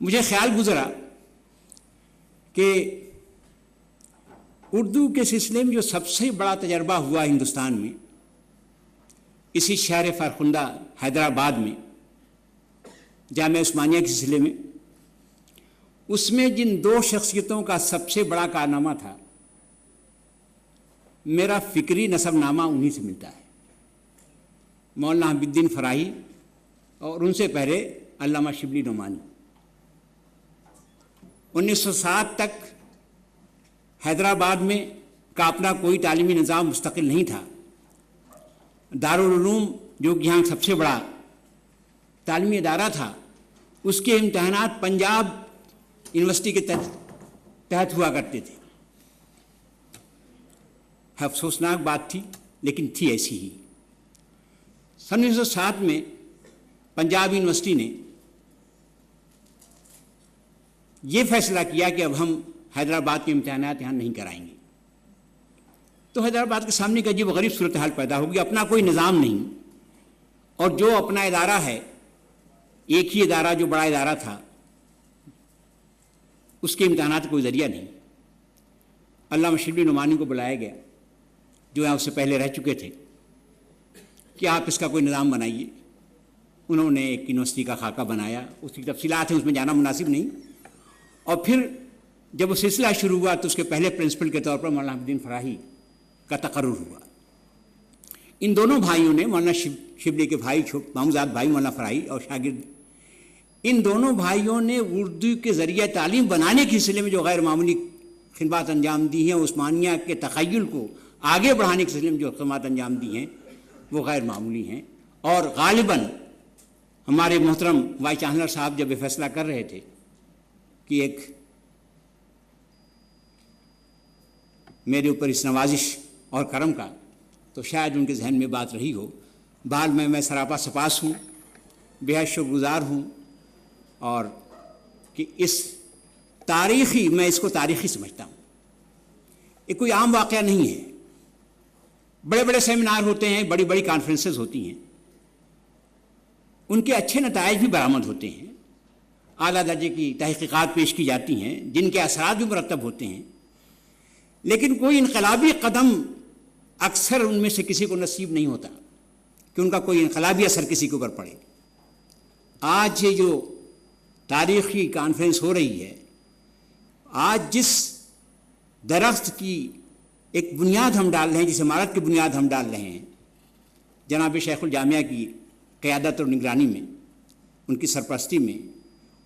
مجھے خیال گزرا کہ اردو کے سلسلے میں جو سب سے بڑا تجربہ ہوا ہندوستان میں، اسی شہر فرخندہ حیدرآباد میں جامعہ عثمانیہ کے سلسلے میں، اس میں جن دو شخصیتوں کا سب سے بڑا کارنامہ تھا، میرا فکری نسب نامہ انہی سے ملتا ہے. مولانا حبیب الدین فراہی اور ان سے پہلے علامہ شبلی نعمانی. 1907 تک حیدرآباد میں کا اپنا کوئی تعلیمی نظام مستقل نہیں تھا. دارالعلوم جو کہ یہاں سب سے بڑا تعلیمی ادارہ تھا، اس کے امتحانات پنجاب یونیورسٹی کے تحت ہوا کرتے تھے. افسوسناک بات تھی، لیکن تھی ایسی ہی. سن 1907 میں پنجاب یونیورسٹی نے یہ فیصلہ کیا کہ اب ہم حیدرآباد کے امتحانات یہاں نہیں کرائیں گے. تو حیدرآباد کے سامنے کا عجیب و غریب صورتحال پیدا ہوگی. اپنا کوئی نظام نہیں، اور جو اپنا ادارہ ہے، ایک ہی ادارہ جو بڑا ادارہ تھا، اس کے امتحانات کا کوئی ذریعہ نہیں. علامہ شبلی نعمانی کو بلایا گیا جو یہاں اس سے پہلے رہ چکے تھے کہ آپ اس کا کوئی نظام بنائیے. انہوں نے ایک یونیورسٹی کا خاکہ بنایا. اس کی تفصیلات ہیں، اس میں جانا مناسب نہیں. اور پھر جب وہ سلسلہ شروع ہوا تو اس کے پہلے پرنسپل کے طور پر مولانا حبیب الدین فراہی کا تقرر ہوا. ان دونوں بھائیوں نے، مولانا شبلی کے بھائی ماموزاد بھائی مولانا فراہی اور شاگرد، ان دونوں بھائیوں نے اردو کے ذریعہ تعلیم بنانے کے سلسلے میں جو غیر معمولی خدمات انجام دی ہیں، عثمانیہ کے تخیل کو آگے بڑھانے کے سلسلے میں جو خدمات انجام دی ہیں، وہ غیر معمولی ہیں. اور غالباً ہمارے محترم وائس چانسلر صاحب جب یہ فیصلہ کر رہے تھے کہ ایک میرے اوپر اس نوازش اور کرم کا، تو شاید ان کے ذہن میں بات رہی ہو. بہرحال میں سراپا سپاس ہوں، بے حد شکر گزار ہوں، اور کہ میں اس کو تاریخی سمجھتا ہوں. یہ کوئی عام واقعہ نہیں ہے. بڑے بڑے سیمینار ہوتے ہیں، بڑی بڑی کانفرنسز ہوتی ہیں، ان کے اچھے نتائج بھی برآمد ہوتے ہیں، اعلیٰ درجے کی تحقیقات پیش کی جاتی ہیں جن کے اثرات بھی مرتب ہوتے ہیں، لیکن کوئی انقلابی قدم اکثر ان میں سے کسی کو نصیب نہیں ہوتا. کہ ان کا کوئی انقلابی اثر کسی کے اوپر پڑے۔ آج یہ جو تاریخی کانفرنس ہو رہی ہے، آج جس درخت کی ایک بنیاد ہم ڈال رہے ہیں، جس عمارت کی بنیاد ہم ڈال رہے ہیں، جناب شیخ الجامعہ کی قیادت اور نگرانی میں، ان کی سرپرستی میں،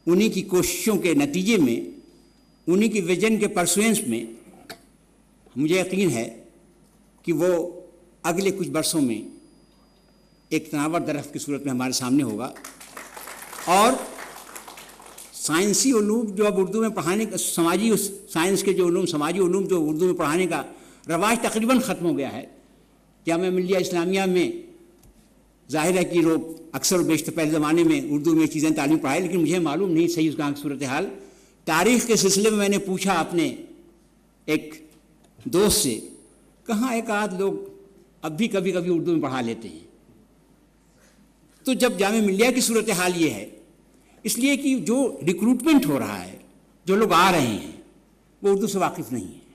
انہی کی کوششوں کے نتیجے میں، انہی کی ویژن کے پرسوینس میں، مجھے یقین ہے کہ وہ اگلے کچھ برسوں میں ایک تناور درخت کی صورت میں ہمارے سامنے ہوگا۔ اور سائنسی علوم جو اب اردو میں پڑھانے کا، سماجی سائنس کے جو علوم، سماجی علوم جو اردو میں پڑھانے کا رواج تقریباً ختم ہو گیا ہے۔ جامعہ ملیہ اسلامیہ میں ظاہر ہے کہ لوگ اکثر و بیشتر پہلے زمانے میں اردو میں چیزیں تعلیم پڑھائے، لیکن مجھے معلوم نہیں صحیح اس کا صورتحال۔ تاریخ کے سلسلے میں نے پوچھا اپنے ایک دوست سے، کہاں ایک آدھ لوگ اب بھی کبھی کبھی اردو میں پڑھا لیتے ہیں۔ تو جب جامعہ ملیہ کی صورتحال یہ ہے، اس لیے کہ جو ریکروٹمنٹ ہو رہا ہے، جو لوگ آ رہے ہیں وہ اردو سے واقف نہیں ہے۔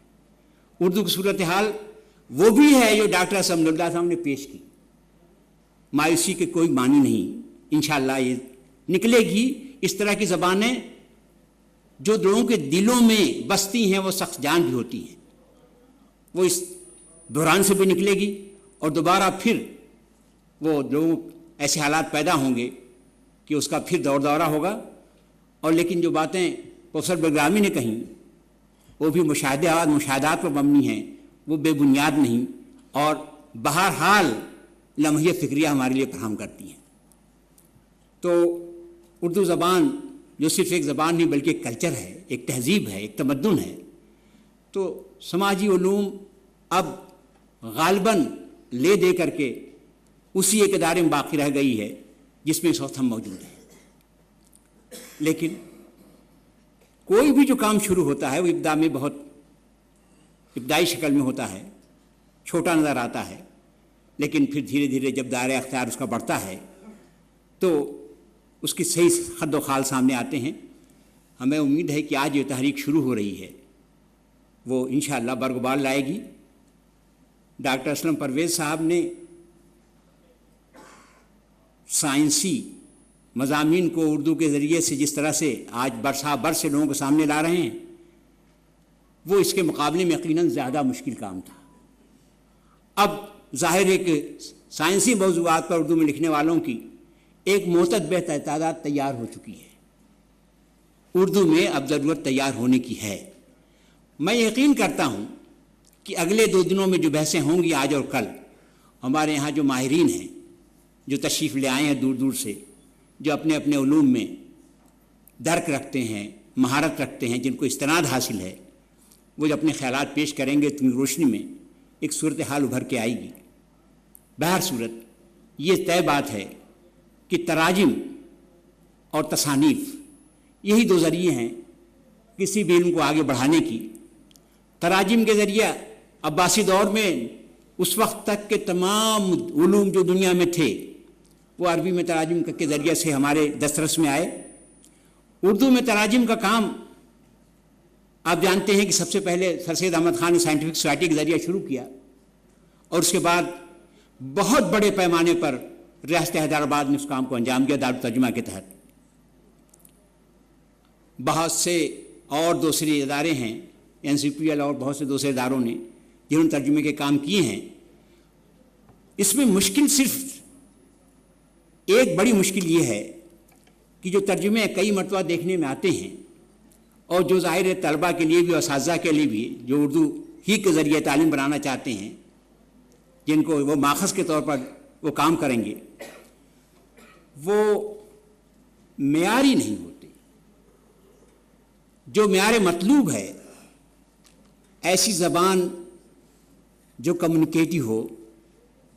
اردو کی صورتحال وہ بھی ہے جو ڈاکٹر اسد اللہ صاحب نے پیش کی، مایوسی کے کوئی معنی نہیں، انشاءاللہ یہ نکلے گی۔ اس طرح کی زبانیں جو لوگوں کے دلوں میں بستی ہیں وہ سخت جان بھی ہوتی ہیں، وہ اس بحران سے بھی نکلے گی، اور دوبارہ پھر وہ لوگوں ایسے حالات پیدا ہوں گے کہ اس کا پھر دور دورہ ہوگا۔ اور لیکن جو باتیں پروفیسر بگرامی نے کہیں وہ بھی مشاہدات پر مبنی ہیں، وہ بے بنیاد نہیں، اور بہرحال لمحیہ فکریہ ہمارے لیے فراہم کرتی ہیں۔ تو اردو زبان جو صرف ایک زبان نہیں بلکہ ایک کلچر ہے، ایک تہذیب ہے، ایک تمدن ہے۔ تو سماجی علوم اب غالباً لے دے کر کے اسی ایک ادارے میں باقی رہ گئی ہے جس میں اس وقت ہم موجود ہیں۔ لیکن کوئی بھی جو کام شروع ہوتا ہے وہ ابتدا میں بہت ابتدائی شکل میں ہوتا ہے، چھوٹا نظر آتا ہے، لیکن پھر دھیرے دھیرے جب دائرہ اختیار اس کا بڑھتا ہے تو اس کی صحیح خد و خال سامنے آتے ہیں۔ ہمیں امید ہے کہ آج یہ تحریک شروع ہو رہی ہے وہ انشاءاللہ برگبار لائے گی۔ ڈاکٹر اسلم پرویز صاحب نے سائنسی مضامین کو اردو کے ذریعے سے جس طرح سے آج برسا برس سے لوگوں کے سامنے لا رہے ہیں، وہ اس کے مقابلے میں یقیناً زیادہ مشکل کام تھا۔ اب ظاہر ہے کہ سائنسی موضوعات پر اردو میں لکھنے والوں کی ایک معتدل تعداد تیار ہو چکی ہے۔ اردو میں اب ضرورت تیار ہونے کی ہے۔ میں یقین کرتا ہوں کہ اگلے 2 دنوں میں جو بحثیں ہوں گی آج اور کل، ہمارے یہاں جو ماہرین ہیں، جو تشریف لے آئے ہیں دور دور سے، جو اپنے اپنے علوم میں درک رکھتے ہیں، مہارت رکھتے ہیں، جن کو استناد حاصل ہے، وہ جو اپنے خیالات پیش کریں گے تو روشنی میں ایک صورتحال ابھر کے آئے گی۔ بہر صورت یہ طے بات ہے کہ تراجم اور تصانیف یہی 2 ذریعے ہیں کسی بھی علم کو آگے بڑھانے کی۔ تراجم کے ذریعہ عباسی دور میں اس وقت تک کے تمام علوم جو دنیا میں تھے وہ عربی میں تراجم کے ذریعے سے ہمارے دسترس میں آئے۔ اردو میں تراجم کا کام آپ جانتے ہیں کہ سب سے پہلے سر سید احمد خان نے سائنٹیفک سوسائٹی کے ذریعے شروع کیا، اور اس کے بعد بہت بڑے پیمانے پر ریاست حیدرآباد نے اس کام کو انجام دیا دارالترجمہ کے تحت۔ بہت سے اور دوسرے ادارے ہیں، NCPL اور بہت سے دوسرے اداروں نے جنہوں نے ترجمے کے کام کیے ہیں۔ اس میں مشکل صرف ایک بڑی مشکل یہ ہے کہ جو ترجمے کئی مرتبہ دیکھنے میں آتے ہیں، اور جو ظاہر ہے طلباء کے لیے بھی اور اساتذہ کے لیے بھی جو اردو ہی کے ذریعے تعلیم بنانا چاہتے ہیں، جن کو وہ ماخذ کے طور پر وہ کام کریں گے، وہ معیاری نہیں ہوتے۔ جو معیار مطلوب ہے، ایسی زبان جو کمیونیکیٹو ہو،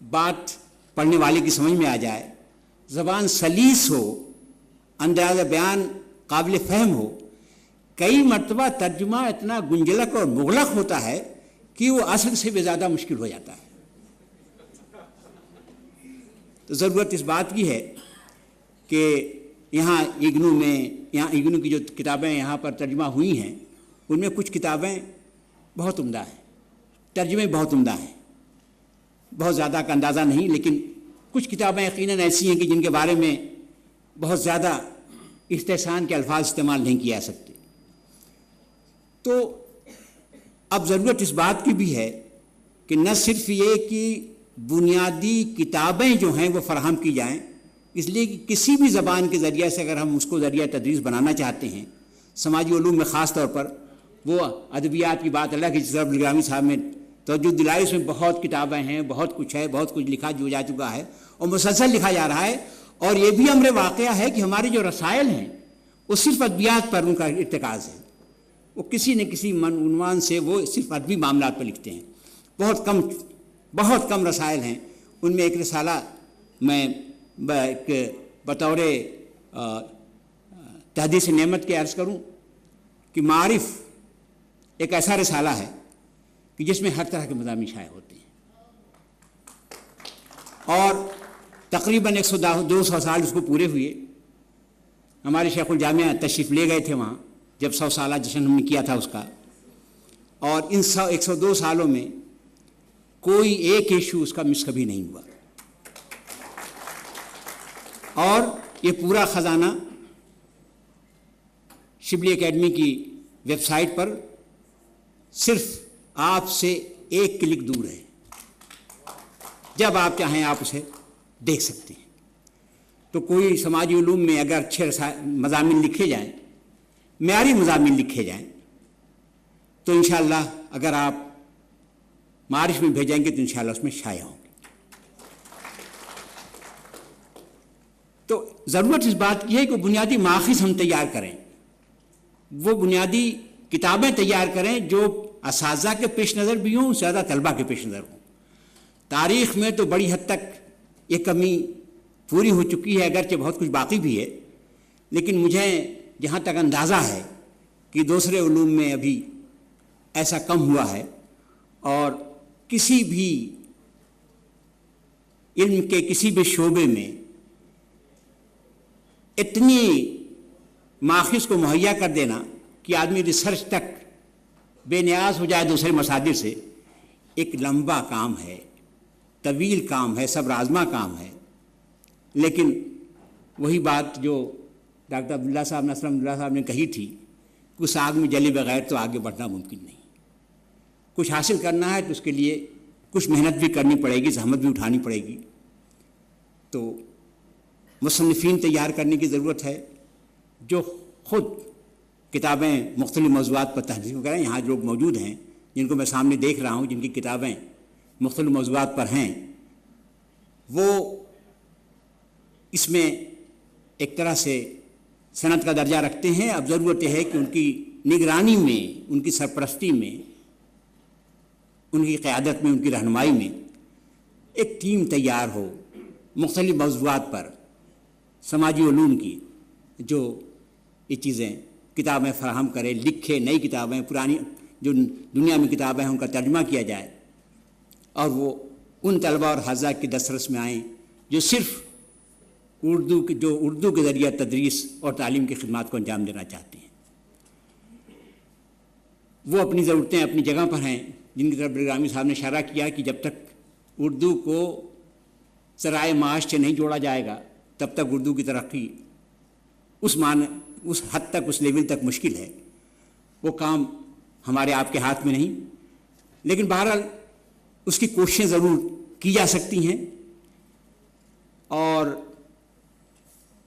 بات پڑھنے والے کی سمجھ میں آ جائے، زبان سلیس ہو، انداز بیان قابل فہم ہو۔ کئی مرتبہ ترجمہ اتنا گنجلک اور مغلق ہوتا ہے کہ وہ اصل سے بھی زیادہ مشکل ہو جاتا ہے۔ تو ضرورت اس بات کی ہے کہ یہاں ایگنو کی جو کتابیں یہاں پر ترجمہ ہوئی ہیں، ان میں کچھ کتابیں بہت عمدہ ہیں، ترجمے بہت عمدہ ہیں، بہت زیادہ کا اندازہ نہیں، لیکن کچھ کتابیں یقیناً ایسی ہیں کہ جن کے بارے میں بہت زیادہ استحسان کے الفاظ استعمال نہیں کیے جا سکتے. تو اب ضرورت اس بات کی بھی ہے کہ نہ صرف یہ کہ بنیادی کتابیں جو ہیں وہ فراہم کی جائیں، اس لیے کہ کسی بھی زبان کے ذریعے سے اگر ہم اس کو ذریعہ تدریس بنانا چاہتے ہیں، سماجی علوم میں خاص طور پر، وہ ادبیات کی بات اللہ کی جس طرح عبدالغرامی صاحب نے توجہ دلائی، اس میں بہت کتابیں ہیں، بہت کچھ ہے، بہت کچھ لکھا جو جا چکا ہے اور مسلسل لکھا جا رہا ہے. اور یہ بھی امر واقعہ ہے کہ ہمارے جو رسائل ہیں وہ صرف ادبیات پر ان کا ارتکاز ہے. وہ کسی نہ کسی عنوان سے وہ صرف ادبی معاملات پر لکھتے ہیں. بہت کم رسائل ہیں. ان میں ایک رسالہ میں بطور تحدیث نعمت کے عرض کروں کہ معارف ایک ایسا رسالہ ہے کہ جس میں ہر طرح کے مضامین شائع ہوتے ہیں، اور تقریباً 100-200 سال اس کو پورے ہوئے. ہمارے شیخ الجامعہ تشریف لے گئے تھے وہاں جب 100 سالہ جشن ہم نے کیا تھا اس کا، اور ان 102 سالوں میں کوئی ایک ایشو اس کا مس کبھی نہیں ہوا. اور یہ پورا خزانہ شبلی اکیڈمی کی ویب سائٹ پر صرف آپ سے ایک کلک دور ہے. جب آپ چاہیں آپ اسے دیکھ سکتے ہیں. تو کوئی سماجی علوم میں اگر اچھے مضامین لکھے جائیں، معیاری مضامین لکھے جائیں، تو انشاءاللہ اگر آپ معارف میں بھیجیں گے تو انشاءاللہ اس میں شائع ہوں گے. تو ضرورت اس بات کی ہے کہ بنیادی ماخذ ہم تیار کریں، وہ بنیادی کتابیں تیار کریں جو اساتذہ کے پیش نظر بھی ہوں، زیادہ طلبہ کے پیش نظر ہوں. تاریخ میں تو بڑی حد تک یہ کمی پوری ہو چکی ہے، اگرچہ بہت کچھ باقی بھی ہے، لیکن مجھے جہاں تک اندازہ ہے کہ دوسرے علوم میں ابھی ایسا کم ہوا ہے. اور کسی بھی علم کے کسی بھی شعبے میں اتنی ماخذ کو مہیا کر دینا کہ آدمی ریسرچ تک بے نیاز ہو جائے دوسرے مصادر سے، ایک لمبا کام ہے، طویل کام ہے، صبر آزما کام ہے. لیکن وہی بات جو ڈاکٹر عبداللہ صاحب نصر عبداللہ صاحب نے کہی تھی کہ اس آگ میں جلے بغیر تو آگے بڑھنا ممکن نہیں. کچھ حاصل کرنا ہے تو اس کے لیے کچھ محنت بھی کرنی پڑے گی، زحمت بھی اٹھانی پڑے گی. تو مصنفین تیار کرنے کی ضرورت ہے جو خود کتابیں مختلف موضوعات پر تحریر کریں. یہاں لوگ موجود ہیں جن کو میں سامنے دیکھ رہا ہوں، جن کی کتابیں مختلف موضوعات پر ہیں، وہ اس میں ایک طرح سے صنعت کا درجہ رکھتے ہیں. اب ضرورت یہ ہے کہ ان کی نگرانی میں، ان کی سرپرستی میں، ان کی قیادت میں، ان کی رہنمائی میں ایک ٹیم تیار ہو مختلف موضوعات پر سماجی علوم کی، جو یہ چیزیں کتابیں فراہم کرے، لکھے. نئی کتابیں، پرانی جو دنیا میں کتابیں ہیں ان کا ترجمہ کیا جائے اور وہ ان طلباء اور حافظہ کے دسترس میں آئیں جو صرف اردو کے ذریعہ تدریس اور تعلیم کی خدمات کو انجام دینا چاہتے ہیں. وہ اپنی ضرورتیں اپنی جگہ پر ہیں، جن کی طرف عبدالغرامی صاحب نے اشارہ کیا کہ جب تک اردو کو ذرائع معاش سے نہیں جوڑا جائے گا تب تک اردو کی ترقی اس حد تک، اس لیول تک مشکل ہے. وہ کام ہمارے آپ کے ہاتھ میں نہیں، لیکن بہرحال اس کی کوششیں ضرور کی جا سکتی ہیں. اور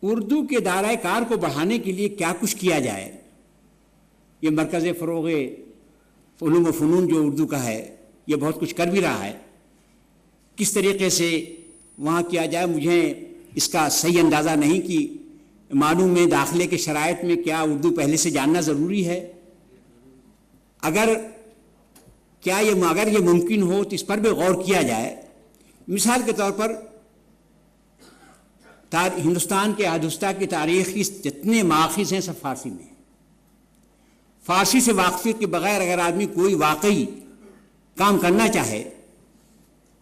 اردو کے دائرۂ کار کو بڑھانے کے لیے کیا کچھ کیا جائے، یہ مرکز فروغ علوم و فنون جو اردو کا ہے یہ بہت کچھ کر بھی رہا ہے. کس طریقے سے وہاں کیا جائے مجھے اس کا صحیح اندازہ نہیں کہ معلوم میں داخلے کے شرائط میں کیا اردو پہلے سے جاننا ضروری ہے. اگر یہ ممکن ہو تو اس پر بھی غور کیا جائے. مثال کے طور پر ہندوستان کے آدھوستہ کی تاریخ کی جتنے ماخذ ہیں سب فارسی میں ہیں. فارسی سے واقفیت کے بغیر اگر آدمی کوئی واقعی کام کرنا چاہے،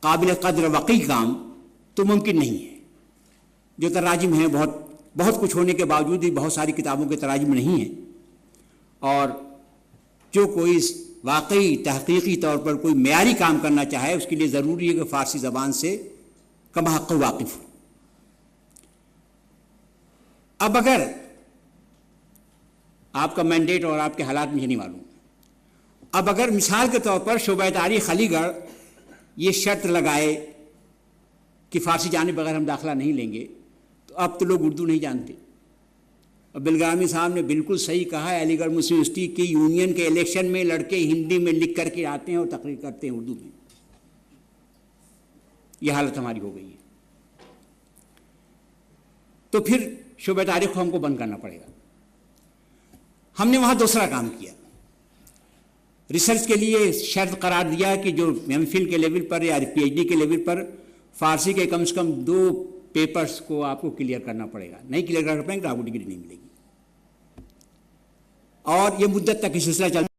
قابل قدر وقعی کام، تو ممکن نہیں ہے. جو تراجم ہیں بہت کچھ ہونے کے باوجود بھی بہت ساری کتابوں کے تراجم نہیں ہیں. اور جو کوئی واقعی تحقیقی طور پر کوئی معیاری کام کرنا چاہے اس کے لیے ضروری ہے کہ فارسی زبان سے کما حق واقف ہوں. اب اگر آپ کا مینڈیٹ اور آپ کے حالات مجھے نہیں معلوم، اب اگر مثال کے طور پر شعبہ تاریخ علی گڑھ یہ شرط لگائے کہ فارسی جانے بغیر ہم داخلہ نہیں لیں گے، تو اب تو لوگ اردو نہیں جانتے. اور بلگرامی صاحب نے بالکل صحیح کہا ہے، علی گڑھ مسلم یونیورسٹی کی یونین کے الیکشن میں لڑکے ہندی میں لکھ کر کے آتے ہیں اور تقریر کرتے ہیں اردو میں. یہ حالت ہماری ہو گئی ہے. تو پھر شعبہ تاریخ کو ہم کو بند کرنا پڑے گا. ہم نے وہاں دوسرا کام کیا، ریسرچ کے لیے شرط قرار دیا کہ جو ایم فل کے لیول پر یا پی ایچ ڈی کے لیول پر فارسی کے کم سے کم 2 پیپرز کو آپ کو کلیئر کرنا پڑے گا. نہیں کلیئر کر پائیں گے تو آپ کو ڈگری نہیں ملے گی. اور یہ مدت تک یہ سلسلہ چل